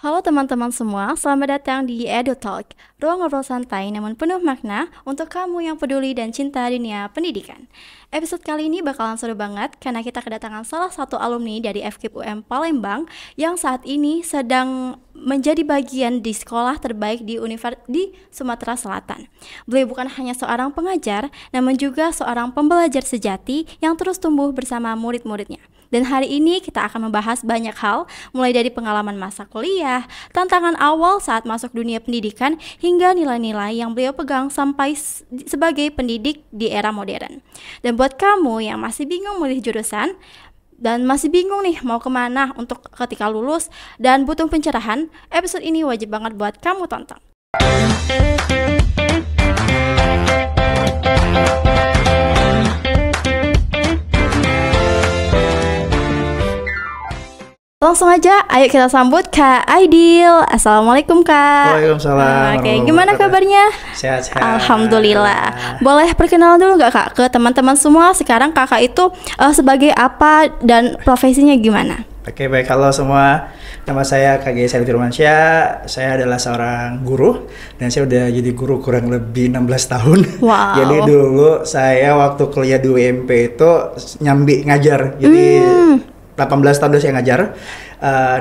Halo teman-teman semua, selamat datang di EduTalk, ruang ngobrol santai namun penuh makna untuk kamu yang peduli dan cinta dunia pendidikan. Episode kali ini bakalan seru banget karena kita kedatangan salah satu alumni dari FKIP UM Palembang yang saat ini sedang menjadi bagian di sekolah terbaik di Sumatera Selatan. Beliau bukan hanya seorang pengajar, namun juga seorang pembelajar sejati yang terus tumbuh bersama murid-muridnya. Dan hari ini kita akan membahas banyak hal, mulai dari pengalaman masa kuliah, tantangan awal saat masuk dunia pendidikan, hingga nilai-nilai yang beliau pegang sampai sebagai pendidik di era modern. Dan buat kamu yang masih bingung milih jurusan, dan masih bingung nih mau kemana untuk ketika lulus, dan butuh pencerahan, episode ini wajib banget buat kamu tonton. Langsung aja, ayo kita sambut Kak Aidil. Assalamualaikum Kak. Waalaikumsalam. Oke, gimana kabarnya? Sehat-sehat. Alhamdulillah. Boleh perkenalan dulu nggak Kak ke teman-teman semua? Sekarang Kakak itu sebagai apa dan profesinya gimana? Oke, baik. Halo semua. Nama saya KG Said Firmansyah. Saya adalah seorang guru dan saya udah jadi guru kurang lebih 16 tahun. Wow. Jadi dulu saya waktu kuliah di UMP itu nyambi ngajar. Jadi 18 tahun udah saya ngajar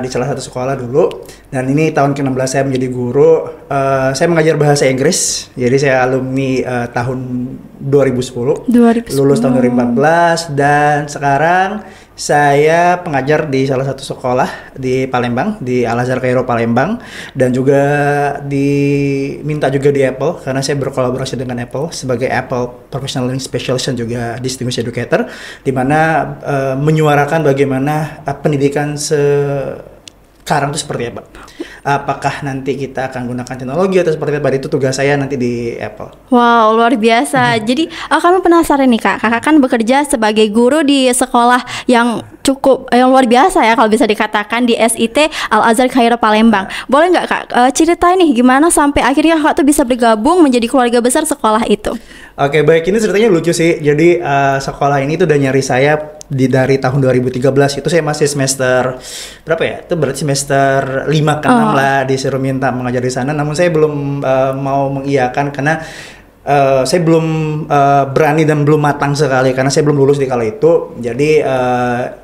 di salah satu sekolah dulu, dan ini tahun ke-16 saya menjadi guru. Saya mengajar bahasa Inggris, jadi saya alumni tahun 2010, lulus tahun 2014, dan sekarang saya pengajar di salah satu sekolah di Palembang, di Al Azhar Kairo Palembang, dan juga diminta juga di Apple karena saya berkolaborasi dengan Apple sebagai Apple Professional Learning Specialist dan juga Distinguished Educator, di mana menyuarakan bagaimana pendidikan sekarang itu seperti apa. Apakah nanti kita akan gunakan teknologi atau seperti apa, itu tugas saya nanti di Apple. Wow, luar biasa. Jadi kami penasaran nih Kak, Kakak kan bekerja sebagai guru di sekolah yang luar biasa ya kalau bisa dikatakan, di SIT Al Azhar Kairo Palembang. Boleh nggak Kak ceritain nih gimana sampai akhirnya Kakak tuh bisa bergabung menjadi keluarga besar sekolah itu? Oke, baik, ini ceritanya lucu sih. Jadi sekolah ini tuh udah nyari saya dari tahun 2013. Itu saya masih semester berapa ya? Itu berarti semester 5 ke 6 lah, disuruh minta mengajar di sana. Namun saya belum mau mengiyakan karena saya belum berani dan belum matang sekali karena saya belum lulus di kala itu. Jadi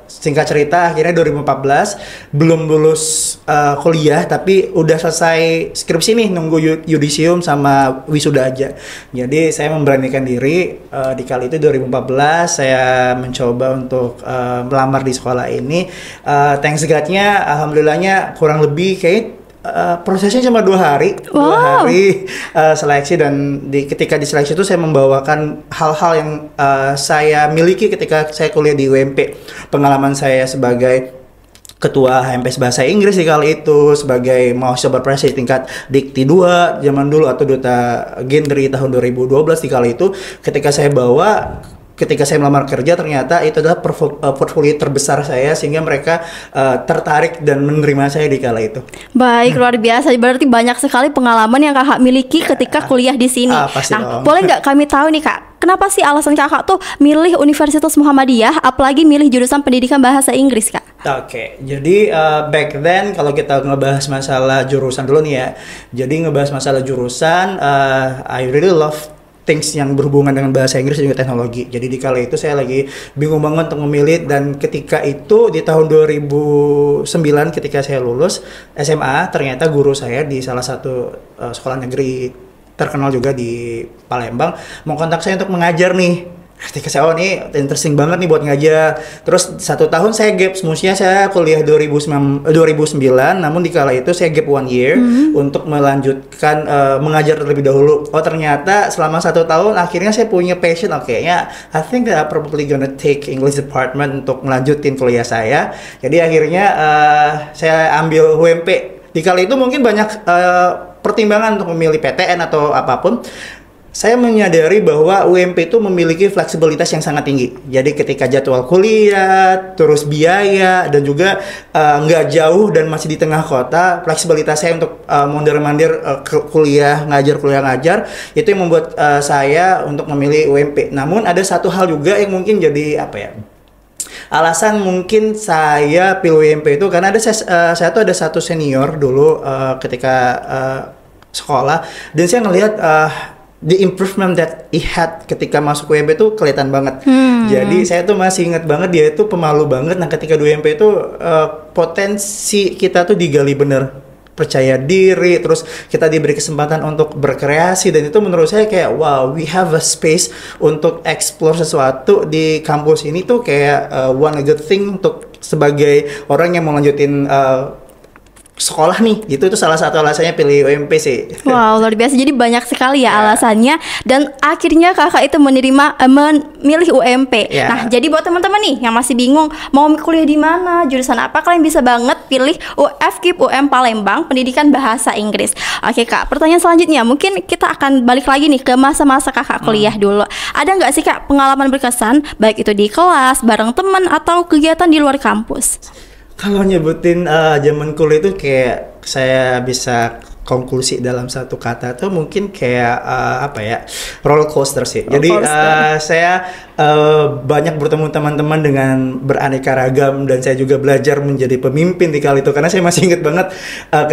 singkat cerita akhirnya 2014 belum lulus kuliah tapi udah selesai skripsi nih, nunggu yudisium sama wisuda aja. Jadi saya memberanikan diri di kala itu 2014 saya mencoba untuk melamar di sekolah ini. Thanks God-nya, alhamdulillahnya kurang lebih kayak prosesnya cuma 2 hari. Wow. 2 hari seleksi, dan ketika di seleksi itu saya membawakan hal-hal yang saya miliki ketika saya kuliah di UMP. Pengalaman saya sebagai ketua HMPS Bahasa Inggris di kala itu, sebagai mahasiswa berprestasi tingkat Dikti 2 zaman dulu, atau Duta Gendri tahun 2012 di kala itu, ketika saya bawa ketika saya melamar kerja, ternyata itu adalah portfolio terbesar saya sehingga mereka tertarik dan menerima saya di kala itu. Baik, luar biasa. Berarti banyak sekali pengalaman yang Kakak miliki ketika kuliah di sini. Pasti Nah, dong. boleh nggak kami tahu nih Kak, kenapa sih alasan Kakak tuh milih Universitas Muhammadiyah, apalagi milih jurusan pendidikan bahasa Inggris Kak? Oke, jadi back then kalau kita ngebahas masalah jurusan dulu nih ya. Jadi ngebahas masalah jurusan, I really love things yang berhubungan dengan bahasa Inggris dan juga teknologi. Jadi di kala itu saya lagi bingung banget untuk memilih, dan ketika itu di tahun 2009 ketika saya lulus SMA, ternyata guru saya di salah satu sekolah negeri terkenal juga di Palembang mau kontak saya untuk mengajar nih. Ketika saya, ini interesting banget nih buat ngajar. Terus 1 tahun saya gap, semestinya saya kuliah 2009, namun di kala itu saya gap 1 year untuk melanjutkan mengajar terlebih dahulu. Oh, ternyata selama 1 tahun akhirnya saya punya passion. Oke, ya, I think that I probably gonna take English department untuk melanjutin kuliah saya. Jadi akhirnya saya ambil UMP. Di kala itu mungkin banyak pertimbangan untuk memilih PTN atau apapun. Saya menyadari bahwa UMP itu memiliki fleksibilitas yang sangat tinggi. Jadi ketika jadwal kuliah, terus biaya, dan juga nggak jauh dan masih di tengah kota, fleksibilitas saya untuk mondar-mandir kuliah ngajar, itu yang membuat saya untuk memilih UMP. Namun ada satu hal juga yang mungkin jadi Alasan mungkin saya pilih UMP itu karena saya tuh ada satu senior dulu ketika sekolah, dan saya ngelihat the improvement that he had ketika masuk UMP itu kelihatan banget. Jadi saya tuh masih ingat banget dia itu pemalu banget. Nah ketika di UMP itu potensi kita tuh digali bener, percaya diri, terus kita diberi kesempatan untuk berkreasi, dan itu menurut saya kayak wow, we have a space untuk explore sesuatu di kampus ini tuh kayak one good thing untuk sebagai orang yang mau lanjutin sekolah nih, gitu. Itu salah satu alasannya pilih UMP sih. Wow, luar biasa. Jadi banyak sekali ya alasannya, dan akhirnya kakak itu memilih UMP. Nah, jadi buat teman-teman nih yang masih bingung mau kuliah di mana, jurusan apa, kalian bisa banget pilih FKIP UM Palembang, Pendidikan Bahasa Inggris. Oke kak, pertanyaan selanjutnya mungkin kita akan balik lagi nih ke masa-masa kakak kuliah dulu. Ada nggak sih kak pengalaman berkesan, baik itu di kelas, bareng teman, atau kegiatan di luar kampus? Kalau nyebutin zaman kuliah itu kayak saya bisa konklusi dalam satu kata tuh mungkin kayak apa ya, roller coaster sih. Jadi saya banyak bertemu teman-teman dengan beraneka ragam, dan saya juga belajar menjadi pemimpin di kali itu, karena saya masih ingat banget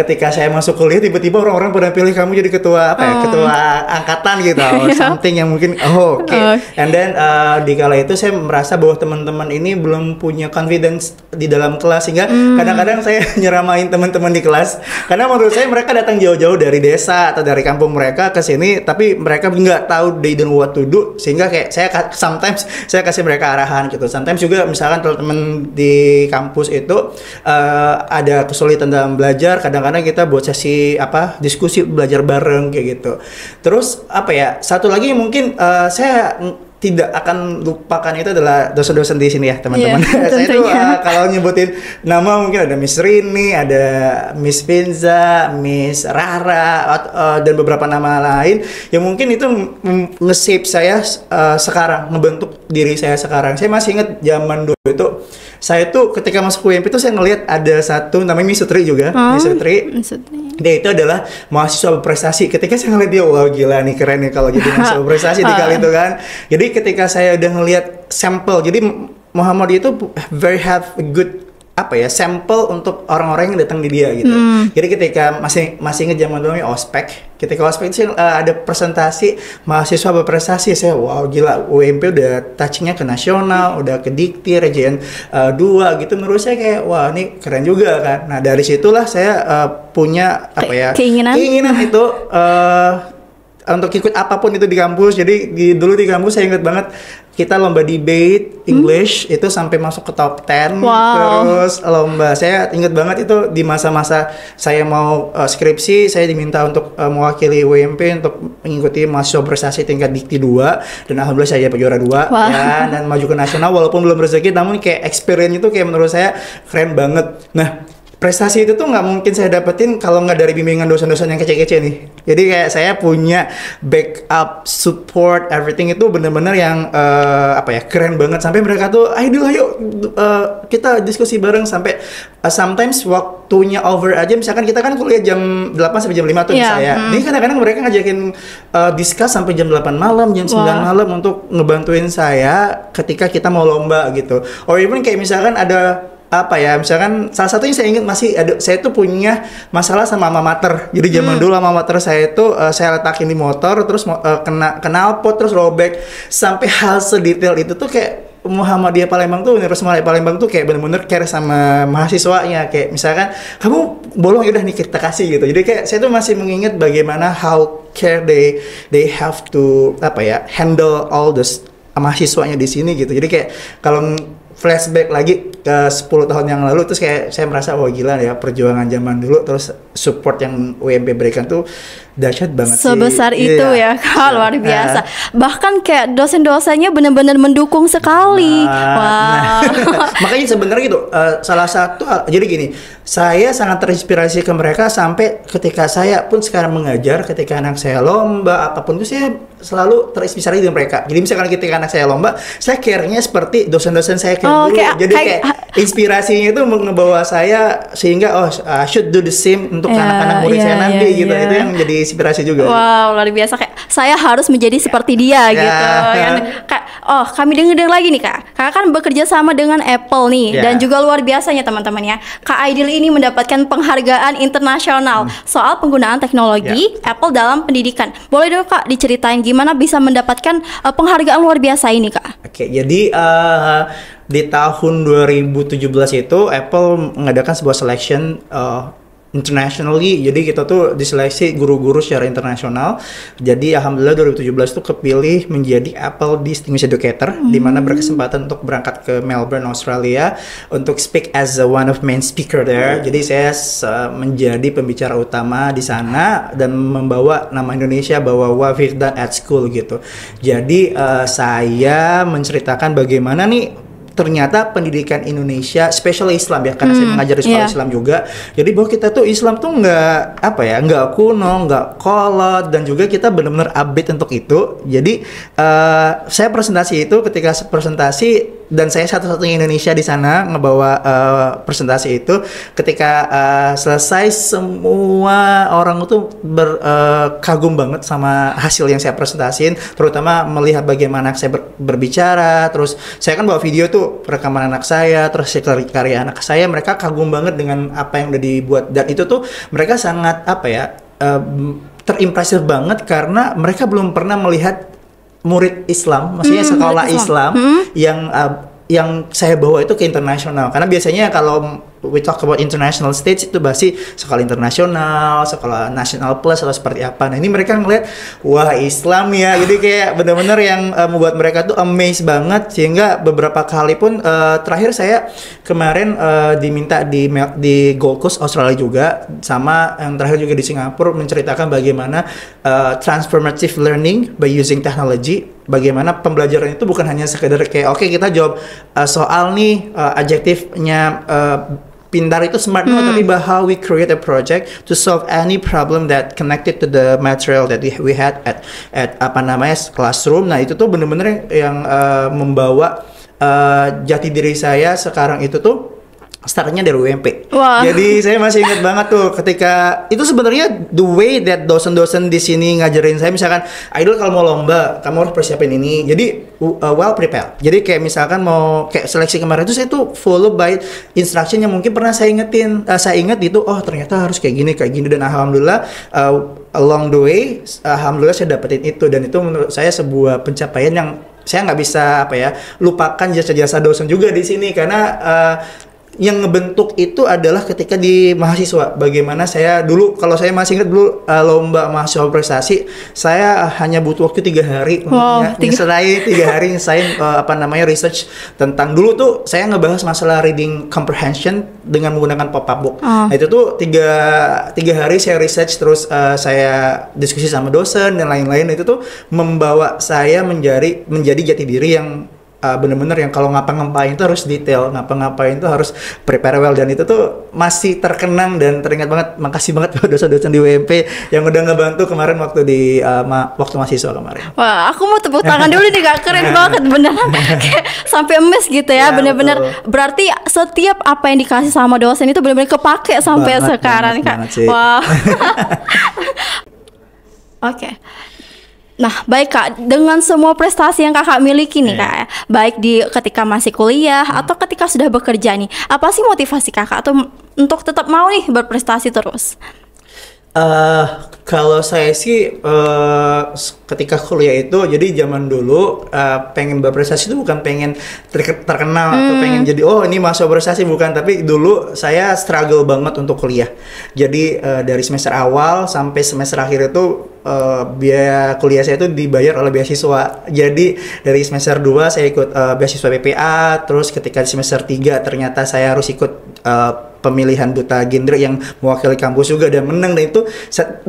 ketika saya masuk kuliah tiba-tiba orang-orang pada pilih kamu jadi ketua apa ya, ketua angkatan gitu, something yang mungkin oke. And then di kala itu saya merasa bahwa teman-teman ini belum punya confidence di dalam kelas, sehingga kadang-kadang saya nyeramain teman-teman di kelas, karena menurut saya mereka datang jauh-jauh dari desa atau dari kampung mereka ke sini, tapi mereka nggak tahu they don't know what to do, sehingga kayak sometimes saya kasih mereka arahan gitu. Sometimes juga misalkan teman-teman di kampus itu ada kesulitan dalam belajar, kadang-kadang kita buat sesi diskusi belajar bareng kayak gitu. Terus apa ya, satu lagi mungkin saya tidak akan lupakan itu adalah dosen-dosen di sini ya teman-teman. Saya tuh kalau nyebutin nama mungkin ada Miss Rini, ada Miss Pinza, Miss Rara, dan beberapa nama lain yang mungkin itu nge-shape saya sekarang, ngebentuk diri saya sekarang. Saya masih ingat zaman dulu itu, saya tuh ketika masuk UMP itu saya ngelihat ada satu namanya Miss Sutri juga, Miss Sutri. Dia itu adalah mahasiswa berprestasi. Ketika saya ngeliat dia, wah gila nih, keren nih kalau jadi mahasiswa berprestasi di kali itu kan. Jadi ketika saya udah ngeliat sampel, jadi Muhammad itu very have a good sampel untuk orang-orang yang datang di dia gitu. Jadi ketika masih inget zaman dulu ospek, ketika ospek itu ada presentasi mahasiswa berprestasi, saya wow gila, UMP udah touchingnya ke nasional, udah ke Dikti, Region 2 gitu. Menurut saya kayak wah ini keren juga kan. Nah dari situlah saya punya keinginan itu untuk ikut apapun itu di kampus. Jadi dulu di kampus saya ingat banget kita lomba debate English itu sampai masuk ke top 10. Terus lomba, saya ingat banget itu di masa-masa saya mau skripsi, saya diminta untuk mewakili UMP untuk mengikuti mahasiswa prestasi tingkat Dikti 2, dan alhamdulillah saya dapat juara 2 ya, dan maju ke nasional walaupun belum rezeki, namun kayak experience itu kayak menurut saya keren banget. Nah prestasi itu tuh nggak mungkin saya dapetin kalau nggak dari bimbingan dosen-dosen yang kece-kece nih. Jadi kayak saya punya backup, support, everything itu bener-bener yang keren banget. Sampai mereka tuh, ayo kita diskusi bareng sampai sometimes waktunya over aja. Misalkan kita kan kuliah jam 8 sampai jam 5 tuh saya. Ini kadang-kadang mereka ngajakin discuss sampai jam 8 malam, jam 9 malam untuk ngebantuin saya ketika kita mau lomba gitu. Or even kayak misalkan ada misalkan salah satunya saya ingat masih ada, saya tuh punya masalah sama alma mater. Jadi zaman dulu alma mater saya itu saya letakin di motor, terus kena knalpot, terus robek. Sampai hal sedetail itu tuh kayak Muhammadiyah Palembang tuh, Universitas Palembang tuh kayak bener-bener care sama mahasiswanya. Kayak misalkan kamu bolong, yaudah nih kita kasih gitu. Jadi kayak saya tuh masih mengingat bagaimana how care they have to handle all this mahasiswanya di sini gitu. Jadi kayak kalau flashback lagi ke 10 tahun yang lalu, terus kayak saya merasa wah gila ya perjuangan zaman dulu, terus support yang UMP berikan tuh dahsyat banget sebesar sih. Itu ya luar biasa. Bahkan kayak dosen-dosennya benar-benar mendukung sekali. Makanya sebenarnya gitu salah satu jadi gini, saya sangat terinspirasi ke mereka sampai ketika saya pun sekarang mengajar, ketika anak saya lomba apapun itu saya selalu terinspirasi dari mereka. Jadi misalkan ketika anak saya lomba, saya care-nya seperti dosen-dosen saya dulu. Jadi kayak inspirasinya itu ngebawa saya sehingga I should do the same untuk anak-anak murid saya nanti gitu. Itu yang jadi inspirasi juga. Wow, luar biasa. Kayak saya harus menjadi seperti dia gitu kan. Oh, kami dengar lagi nih Kak. Kakak kan bekerja sama dengan Apple nih dan juga luar biasanya teman-teman ya. Kak Aidil ini mendapatkan penghargaan internasional soal penggunaan teknologi Apple dalam pendidikan. Boleh dong Kak diceritain gimana bisa mendapatkan penghargaan luar biasa ini Kak? Oke, jadi di tahun 2017 itu Apple mengadakan sebuah selection internationally, jadi kita tuh diseleksi guru-guru secara internasional. Jadi alhamdulillah 2017 tuh kepilih menjadi Apple Distinguished Educator, di mana berkesempatan untuk berangkat ke Melbourne, Australia untuk speak as one of main speaker there. Jadi saya menjadi pembicara utama di sana dan membawa nama Indonesia, bahwa what we've done at school gitu. Jadi saya menceritakan bagaimana nih ternyata pendidikan Indonesia, especially Islam ya, karena saya mengajar di sekolah Islam juga. Jadi bahwa kita tuh Islam tuh nggak nggak kuno, nggak kolot, dan juga kita benar-benar update untuk itu. Jadi saya presentasi itu, ketika presentasi dan saya satu-satunya Indonesia di sana ngebawa presentasi itu, ketika selesai semua orang itu kagum banget sama hasil yang saya presentasiin, terutama melihat bagaimana saya berbicara. Terus saya kan bawa video tuh rekaman anak saya, terus karya anak saya, mereka kagum banget dengan apa yang udah dibuat, dan itu tuh mereka sangat terimpresif banget karena mereka belum pernah melihat murid Islam, maksudnya sekolah Islam yang saya bawa itu ke internasional. Karena biasanya kalau we talk about international stage itu pasti sekolah internasional, sekolah national plus atau seperti apa. Nah ini mereka ngeliat, wah Islam ya, jadi kayak benar-benar yang membuat mereka tuh amazed banget. Sehingga beberapa kali pun terakhir saya kemarin diminta di Gold Coast Australia juga, sama yang terakhir juga di Singapura, menceritakan bagaimana transformative learning by using technology. Bagaimana pembelajaran itu bukan hanya sekedar kayak oke, kita jawab soal nih adjektifnya pintar itu smart, tapi how we create a project to solve any problem that connected to the material that we had at classroom. Nah itu tuh bener-bener yang membawa jati diri saya sekarang itu tuh startnya dari UMP. Wow. Jadi saya masih ingat banget tuh ketika itu sebenarnya the way that dosen-dosen di sini ngajarin saya, misalkan Aidil kalau mau lomba kamu harus persiapin ini. Jadi well prepared. Jadi kayak misalkan mau kayak seleksi kemarin itu saya tuh follow by instruction yang mungkin pernah saya ingat itu, oh ternyata harus kayak gini dan alhamdulillah along the way alhamdulillah saya dapetin itu, dan itu menurut saya sebuah pencapaian yang saya nggak bisa lupakan jasa-jasa dosen juga di sini, karena yang ngebentuk itu adalah ketika di mahasiswa. Bagaimana saya dulu, kalau saya masih ingat dulu lomba mahasiswa prestasi, saya hanya butuh waktu 3 hari nyelesain 3 hari nyelesain research tentang, dulu tuh saya ngebahas masalah reading comprehension dengan menggunakan pop-up book. Nah, itu tuh tiga hari saya research, terus saya diskusi sama dosen dan lain-lain. Itu tuh membawa saya menjadi jati diri yang bener-bener yang kalau ngapa-ngapain itu harus detail, ngapa-ngapain itu harus prepare well, dan itu tuh masih terkenang dan teringat banget. Makasih banget buat dosen-dosen di WMP yang udah ngebantu kemarin waktu di waktu mahasiswa kemarin. Wah, aku mau tepuk tangan dulu nih Kak, keren banget beneran. Kayak sampai emes gitu ya, bener-bener. Berarti setiap apa yang dikasih sama dosen itu bener-bener kepake sampai sekarang Kak. Wah. Oke. Nah, baik Kak, dengan semua prestasi yang Kakak miliki nih Kak, baik ketika masih kuliah atau ketika sudah bekerja nih, apa sih motivasi Kakak untuk tetap mau nih berprestasi terus? Kalau saya sih ketika kuliah itu, jadi zaman dulu pengen berprestasi itu bukan pengen terkenal atau pengen jadi ini mahasiswa prestasi, bukan, tapi dulu saya struggle banget untuk kuliah. Jadi dari semester awal sampai semester akhir itu biaya kuliah saya itu dibayar oleh beasiswa. Jadi dari semester 2 saya ikut beasiswa PPA, terus ketika di semester 3 ternyata saya harus ikut pemilihan duta genre yang mewakili kampus juga dan menang. Dan itu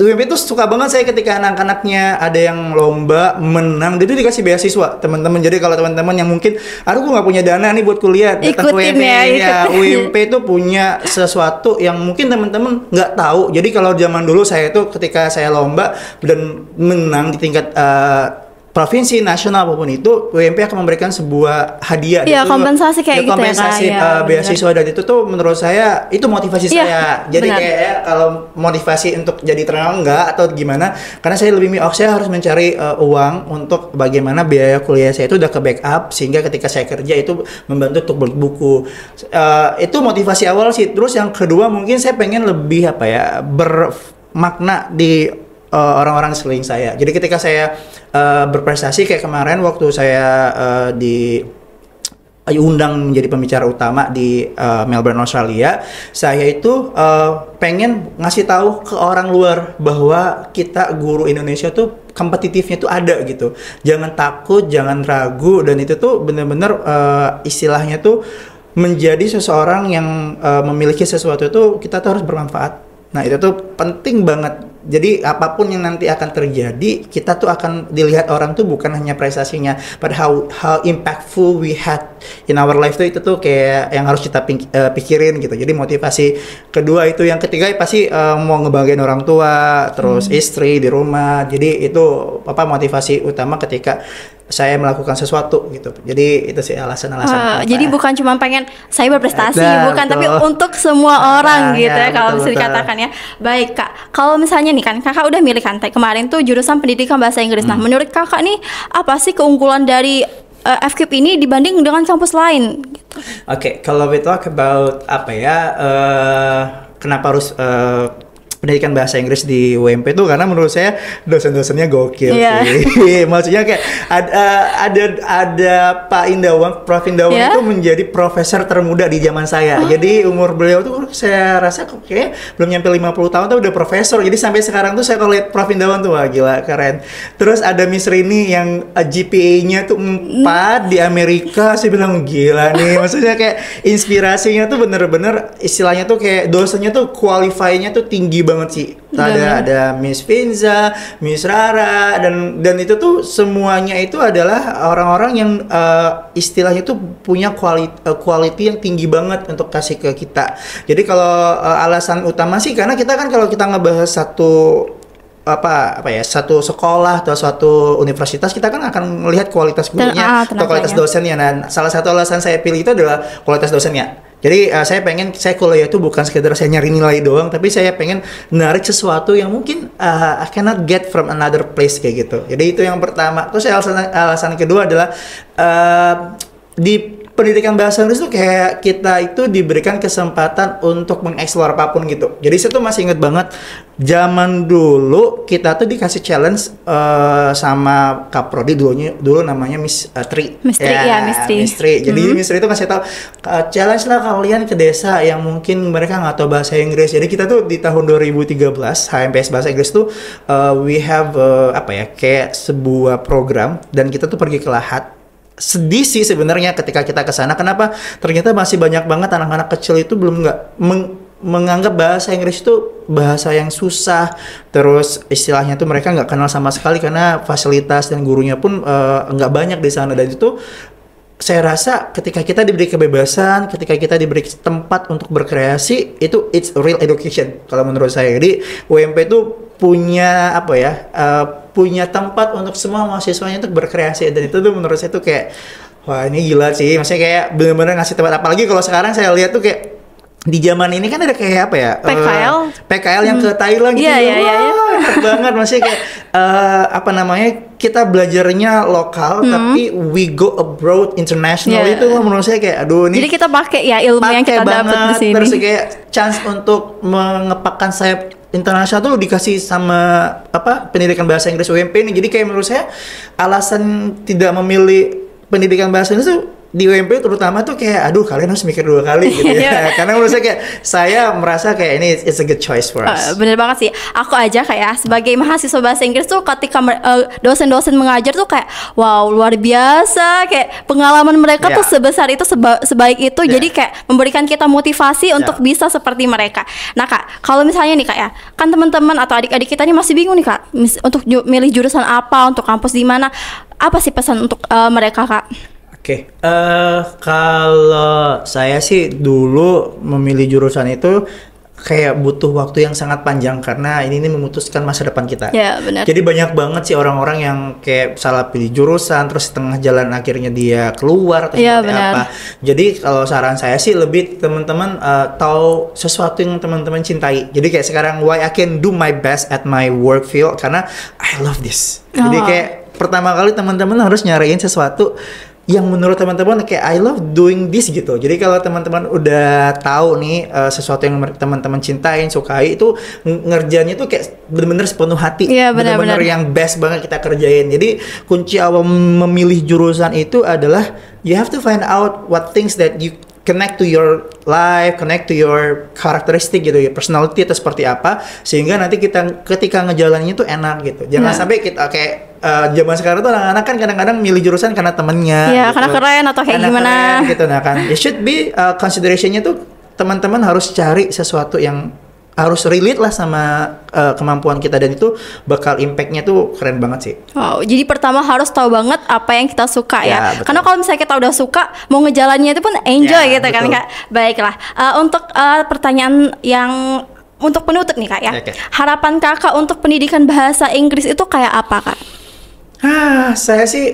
UMP itu suka banget saya ketika anak-anaknya ada yang lomba menang, dia itu dikasih beasiswa teman-teman. Jadi kalau teman-teman yang mungkin gue nggak punya dana nih buat kuliah, datang ke UMP ya. UMP itu punya sesuatu yang mungkin teman-teman nggak tahu. Jadi kalau zaman dulu saya itu ketika saya lomba dan menang di tingkat provinsi, nasional apapun itu, UMP akan memberikan sebuah hadiah. Iya, itu, kompensasi kayak gitu kompensasi, ya, Kak. beasiswa, dan itu tuh menurut saya itu motivasi saya. Jadi benar. kayak kalau motivasi untuk jadi trainer enggak atau gimana, karena saya lebih saya harus mencari uang untuk bagaimana biaya kuliah saya itu udah ke backup, sehingga ketika saya kerja itu membantu untuk beli buku. Itu motivasi awal sih. Terus yang kedua mungkin saya pengen lebih bermakna di orang-orang sekeliling saya. Jadi ketika saya berprestasi kayak kemarin waktu saya diundang menjadi pembicara utama di Melbourne, Australia, saya itu pengen ngasih tahu ke orang luar bahwa kita guru Indonesia tuh kompetitifnya tuh ada gitu. Jangan takut, jangan ragu, dan itu tuh benar-benar istilahnya tuh menjadi seseorang yang memiliki sesuatu itu kita tuh harus bermanfaat. Nah itu tuh penting banget. Jadi apapun yang nanti akan terjadi, kita tuh akan dilihat orang tuh bukan hanya prestasinya, but how impactful we had in our life tuh, itu tuh kayak yang harus kita pikirin gitu. Jadi motivasi kedua itu, yang ketiga pasti mau ngebanggain orang tua, terus istri di rumah. Jadi itu motivasi utama ketika saya melakukan sesuatu gitu. Jadi itu sih alasan-alasan. Jadi bukan cuma pengen saya berprestasi, bukan, betul. tapi untuk semua orang gitu ya, kalau betul, bisa dikatakan ya. Baik Kak, kalau misalnya nih kan Kakak udah milih kan kemarin tuh jurusan pendidikan bahasa Inggris. Nah, menurut Kakak nih apa sih keunggulan dari FKIP ini dibanding dengan kampus lain? Gitu. Oke, kalau we talk about kenapa harus pendidikan bahasa Inggris di UMP itu, karena menurut saya dosen-dosennya gokil sih. Maksudnya kayak ada Pak Indawan, Prof Indawan itu menjadi profesor termuda di zaman saya. Jadi umur beliau tuh saya rasa kayak belum nyampe 50 tahun tuh udah profesor. Jadi sampai sekarang tuh saya kalau lihat Prof Indawan tuh wah gila, keren. Terus ada Miss Rini yang GPA-nya tuh 4 di Amerika, saya bilang gila nih. Maksudnya kayak inspirasinya tuh bener-bener istilahnya tuh kayak dosennya tuh qualify-nya tuh tinggi banget sih. Ada Miss Finza, Miss Rara, dan itu tuh semuanya itu adalah orang-orang yang istilahnya tuh punya quality yang tinggi banget untuk kasih ke kita. Jadi kalau alasan utama sih karena kita kan kalau kita ngebahas satu satu sekolah atau suatu universitas, kita kan akan melihat kualitas gurunya atau kualitas dosennya. Dan salah satu alasan saya pilih itu adalah kualitas dosennya. Jadi saya kuliah itu bukan sekedar saya nyari nilai doang, tapi saya pengen menarik sesuatu yang mungkin I cannot get from another place kayak gitu. Jadi itu yang pertama. Terus alasan kedua adalah di pendidikan bahasa Inggris tuh kayak kita itu diberikan kesempatan untuk mengeksplor apapun gitu. Jadi saya tuh masih inget banget zaman dulu kita tuh dikasih challenge sama Kaprodi dulu namanya Miss Tri. Miss Tri. Jadi Miss Tri itu kasih tahu challenge lah kalian ke desa yang mungkin mereka nggak tahu bahasa Inggris. Jadi kita tuh di tahun 2013 HMPS bahasa Inggris tuh we have kayak sebuah program, dan kita tuh pergi ke Lahat. Sedih sih sebenarnya ketika kita ke sana. Kenapa? Ternyata masih banyak banget anak-anak kecil itu belum menganggap bahasa Inggris itu bahasa yang susah. Terus istilahnya tuh mereka nggak kenal sama sekali karena fasilitas dan gurunya pun nggak banyak di sana. Dan itu saya rasa ketika kita diberi kebebasan, ketika kita diberi tempat untuk berkreasi, itu it's real education kalau menurut saya. Jadi UMP itu punya punya tempat untuk semua mahasiswanya untuk berkreasi, dan itu tuh menurut saya tuh kayak wah ini gila sih. Maksudnya kayak benar-benar ngasih tempat, apalagi kalau sekarang saya lihat tuh kayak di zaman ini kan ada kayak PKL yang ke Thailand gitu. Enak banget. Maksudnya kayak kita belajarnya lokal tapi we go abroad international. Itu menurut saya kayak aduh ini. Jadi kita pakai ya ilmu yang kita dapat di sini. Terus kayak chance untuk mengepakkan sayap internasional tuh dikasih sama pendidikan bahasa Inggris UMP ini. Jadi kayak menurut saya alasan tidak memilih pendidikan bahasa Inggris tuh di UMP terutama tuh kayak aduh kalian harus mikir 2 kali gitu ya. Karena menurut saya merasa kayak ini it's a good choice for us. Bener banget sih. Aku aja kayak sebagai mahasiswa bahasa Inggris tuh ketika dosen-dosen mengajar tuh kayak wow luar biasa, kayak pengalaman mereka tuh sebesar itu, sebaik itu. Jadi kayak memberikan kita motivasi untuk bisa seperti mereka. Nah Kak, kalau misalnya nih Kak ya, kan teman-teman atau adik-adik kita nih masih bingung nih Kak untuk milih jurusan apa, untuk kampus di mana. Apa sih pesan untuk mereka Kak? Oke, kalau saya sih dulu memilih jurusan itu kayak butuh waktu yang sangat panjang karena ini memutuskan masa depan kita. Ya, benar. Jadi banyak banget sih orang-orang yang kayak salah pilih jurusan terus setengah jalan akhirnya dia keluar atau Ya, seperti benar. apa. Jadi kalau saran saya sih lebih teman-teman tahu sesuatu yang teman-teman cintai. Jadi kayak sekarang why I can do my best at my work field karena I love this. Jadi kayak pertama kali teman-teman harus nyariin sesuatu yang menurut teman-teman kayak I love doing this gitu. Jadi kalau teman-teman udah tahu nih sesuatu yang teman-teman cintain, sukai itu ngerjainnya tuh kayak bener-bener sepenuh hati. Iya, Bener-bener benar-benar. yang best banget kita kerjain. Jadi kunci awal memilih jurusan itu adalah you have to find out what things that you connect to your life, connect to your characteristic gitu ya, personality atau seperti apa, sehingga nanti kita ketika ngejalaninnya tuh enak gitu. Jangan sampai kita kayak zaman sekarang tuh anak-anak kan kadang-kadang milih jurusan karena temennya. Ya, gitu. karena keren atau kayak Karena gimana. keren gitu. Nah kan, it should be considerationnya tuh teman-teman harus cari sesuatu yang harus relate lah sama kemampuan kita dan itu bakal impactnya tuh keren banget sih. Wow, jadi pertama harus tahu banget apa yang kita suka ya. Ya, betul. Karena kalau misalnya kita udah suka, mau ngejalannya itu pun enjoy Ya, gitu kan betul. Kak. Baiklah, untuk pertanyaan yang untuk penutup nih Kak ya. Oke. Harapan Kakak untuk pendidikan bahasa Inggris itu kayak apa Kak? Saya sih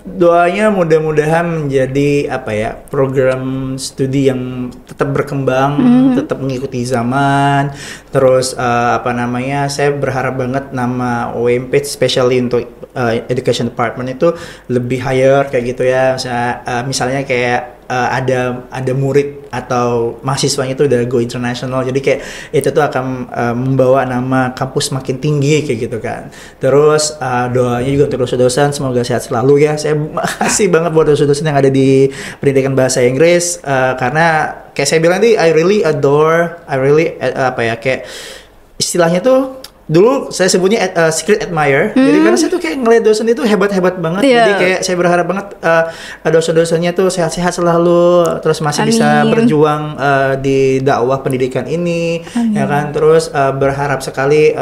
doanya mudah-mudahan menjadi apa ya program studi yang tetap berkembang, tetap mengikuti zaman. Terus apa namanya, saya berharap banget nama OMP, especially untuk education department itu lebih higher kayak gitu ya. Misalnya kayak ada murid atau mahasiswanya itu udah go international, jadi kayak itu tuh akan membawa nama kampus makin tinggi kayak gitu kan. Terus doanya juga untuk dosen-dosen semoga sehat selalu ya. Saya makasih banget buat dosen-dosen yang ada di pendidikan bahasa Inggris karena kayak saya bilang tadi I really adore, I really apa ya kayak istilahnya tuh dulu saya sebutnya secret admirer. Jadi karena saya tuh kayak ngeliat dosen itu hebat-hebat banget. Yeah. Jadi kayak saya berharap banget dosen-dosennya tuh sehat-sehat selalu, terus masih bisa Amin. berjuang di dakwah pendidikan ini, ya kan. Terus berharap sekali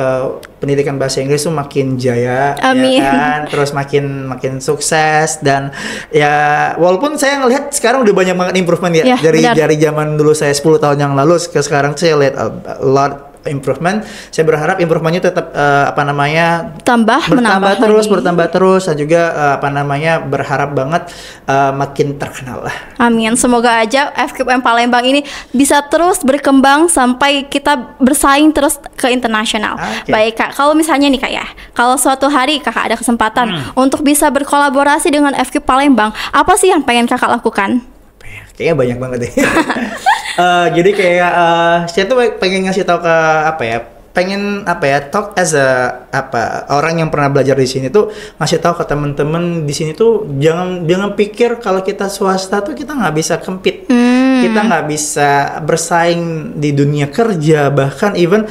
pendidikan bahasa Inggris tuh makin jaya, Amin. ya kan. Terus makin sukses dan ya walaupun saya ngelihat sekarang udah banyak banget improvement ya, Yeah, dari benar. zaman dulu saya 10 tahun yang lalu ke sekarang saya lihat a lot improvement. Saya berharap improvementnya tetap apa namanya Menambah bertambah terus dan juga apa namanya berharap banget makin terkenal lah. Amin. Semoga aja FKUM Palembang ini bisa terus berkembang sampai kita bersaing terus ke internasional. Oke. Baik Kak, kalau misalnya nih Kak ya, kalau suatu hari Kakak ada kesempatan untuk bisa berkolaborasi dengan FKUM Palembang, apa sih yang pengen Kakak lakukan? Kayaknya banyak banget deh. Jadi kayak saya tuh pengen ngasih tahu ke apa ya, pengen apa ya, talk as a apa orang yang pernah belajar di sini tuh ngasih tahu ke temen-temen di sini tuh jangan pikir kalau kita swasta tuh kita nggak bisa compete, kita nggak bisa bersaing di dunia kerja, bahkan even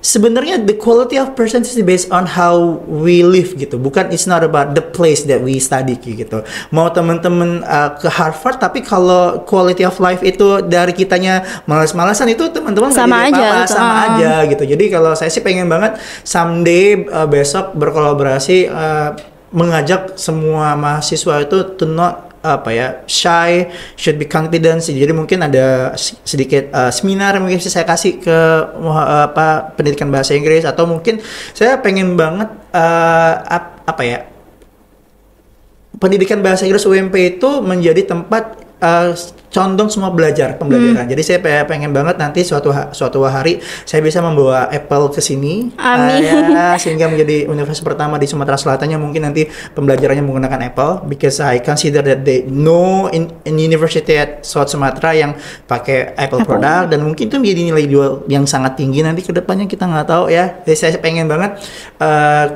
sebenarnya the quality of person is based on how we live gitu, bukan it's not about the place that we study gitu. Mau teman-teman ke Harvard tapi kalau quality of life itu dari kitanya malas-malasan itu teman-teman nggak Sama jadi aja apa-apa, gitu. sama aja gitu. Jadi kalau saya sih pengen banget someday besok berkolaborasi mengajak semua mahasiswa itu to not apa ya shy, should be confident. Jadi mungkin ada sedikit seminar yang mungkin saya kasih ke apa pendidikan bahasa Inggris, atau mungkin saya pengen banget apa ya pendidikan bahasa Inggris UMP itu menjadi tempat condong semua pembelajaran. Jadi saya pengen banget nanti suatu hari saya bisa membawa Apple ke sini. Amin. Ya, sehingga menjadi universitas pertama di Sumatera Selatan yang mungkin nanti pembelajarannya menggunakan Apple, because I consider that they know in university at South Sumatera yang pakai Apple produk, dan mungkin itu menjadi nilai jual yang sangat tinggi nanti ke depannya, kita nggak tahu ya. Jadi saya pengen banget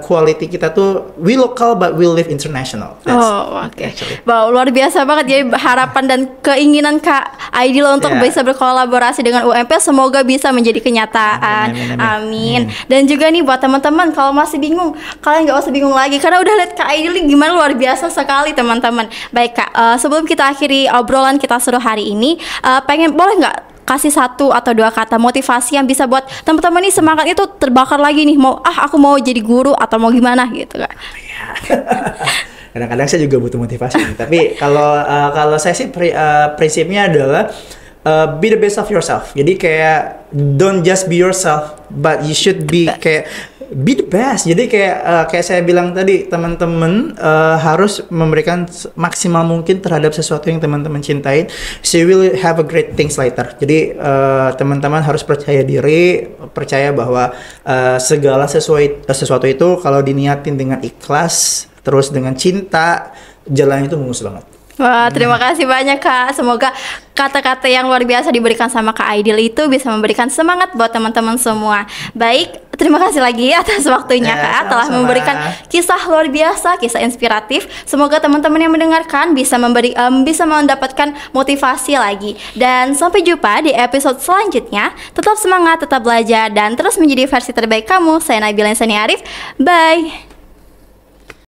quality kita tuh we local but we live international. Oke. Actually. Wow, luar biasa banget. Jadi harapan dan keinginan Kak Aidil untuk Yeah. bisa berkolaborasi dengan UMP semoga bisa menjadi kenyataan. Amin. Dan juga nih buat teman-teman kalau masih bingung, kalian nggak usah bingung lagi karena udah lihat Kak Aidil ini gimana luar biasa sekali teman-teman. Baik Kak, sebelum kita akhiri obrolan kita seru hari ini, boleh nggak kasih 1 atau 2 kata motivasi yang bisa buat teman-teman nih semangat itu terbakar lagi nih, aku mau jadi guru atau mau gimana gitu Kak. Kadang-kadang saya juga butuh motivasi. Tapi kalau saya sih prinsipnya adalah be the best of yourself. Jadi kayak don't just be yourself, but you should be kayak be the best. Jadi kayak saya bilang tadi, teman-teman harus memberikan maksimal mungkin terhadap sesuatu yang teman-teman cintain. So you will have a great things later. Jadi teman-teman harus percaya diri, percaya bahwa segala sesuatu itu kalau diniatin dengan ikhlas, terus dengan cinta, jalan itu mulus banget. Wah, terima kasih banyak Kak. Semoga kata-kata yang luar biasa diberikan sama Kak Aidil itu bisa memberikan semangat buat teman-teman semua. Baik, terima kasih lagi atas waktunya Kak, telah memberikan kisah luar biasa, kisah inspiratif. Semoga teman-teman yang mendengarkan bisa mendapatkan motivasi lagi. Dan sampai jumpa di episode selanjutnya. Tetap semangat, tetap belajar, dan terus menjadi versi terbaik kamu. Saya Nabila Insani Arif. Bye.